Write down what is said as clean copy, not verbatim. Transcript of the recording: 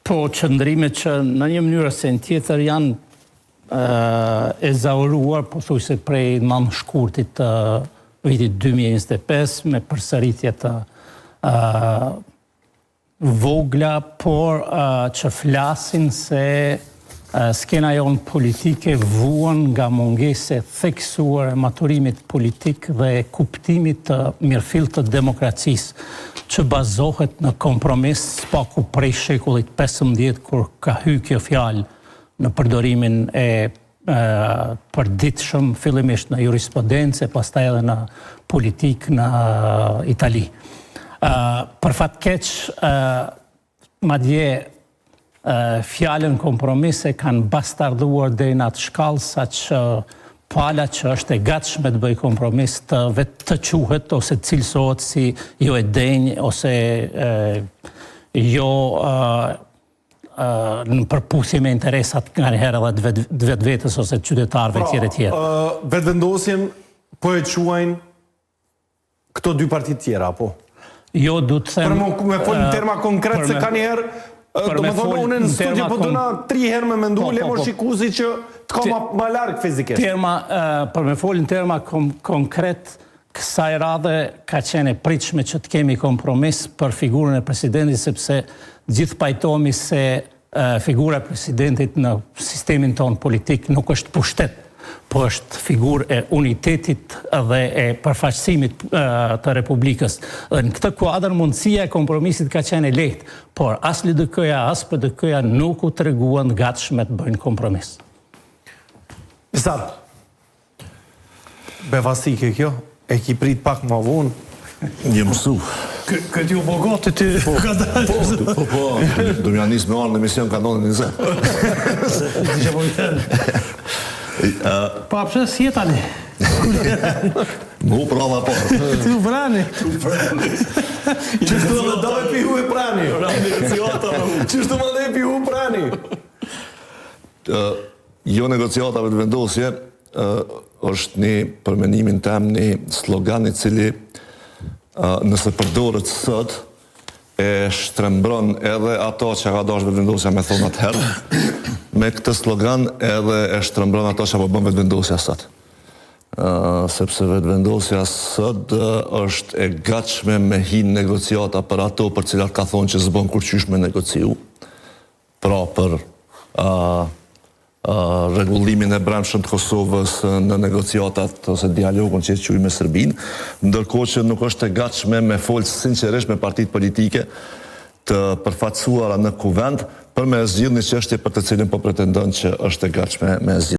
Po, qëndrimet që në një mënyrë se në tjetër janë ezauruar, po thuj se prej më shkurtit të vitit 2025 me përsëritje të vogla, por që flasin se skena jonë politike vuan nga mungese theksuar e maturimit politik dhe kuptimit të mirëfillt të demokracisë, që bazohet në kompromis paku prej shekullit 15 kur ka hyrë kjo fjalë në përdorimin e përditshëm fillimisht në jurisprudencë, pastaj edhe në politikë në Itali. Për fat keq, madje fjalën kompromise kanë bastarduar deri në atë shkallë sa që pala që është e gatshme të bëj kompromis të vetë të quhet ose të cilësohet si jo e denjë ose jo në përputhje me interesat nga njëherë edhe të vetvetes ose të qytetarëve tjerë. Vetëvendosjen po e quajnë këto dy partit tjera, apo? Jo, du të them... Për me folë në terma konkret se ka njëherë, do më thonë unë në studio po duna 3 herë me mendu, Lemor Shikuzi që të ka ma largë fizikisht. Për me folë në terma konkret, kësaj radhe ka qenë e pritshme që të kemi kompromis për figurën e presidentit, sepse gjithë pajtohemi se figura e presidentit në sistemin tonë politik nuk është pushtet, po është figurë e unitetit dhe e përfaqësimit të Republikës. Dhe në këtë kuadër mundësia e kompromisit ka qenë e lehtë, por as LDK-ja, as PDK-ja nuk u treguan gatshme të bëjnë kompromis. Pisat, befastike kjo, e ki prit pak ma vonë. Një mësu. Këtë ju bogati ty ka dalë. Po, do mja njësë me arë në emision kanonën 20. Pa pëse si e tani? Mu prava parë. Ti u prani? Qështu më do me pihu e prani? Qështu më dhe pihu e prani? Jo negociatave të vendosje është një përmenimin tem një slogan i cili nëse përdoret sot e shtrembron edhe ato që ka dash vetëvendosja me thonë atëherë, me këtë slogan edhe e shtrembron ato që po bën vetëvendosja sot. Sepse vetëvendosja sot është e gatshme me hinë negociata për ato për cilat ka thonë që zbën kur qysh me negociu, pra për rregullimin e brendshëm të Kosovës në negociatat ose dialogun që quaj me Serbinë, ndërkohë që nuk është e gatshme me folë sinqerisht me partitë politike të përfaqësuara në kuvend për me zgjidhur një çështje për të cilën po pretendon që është e gatshme me zgjidhje.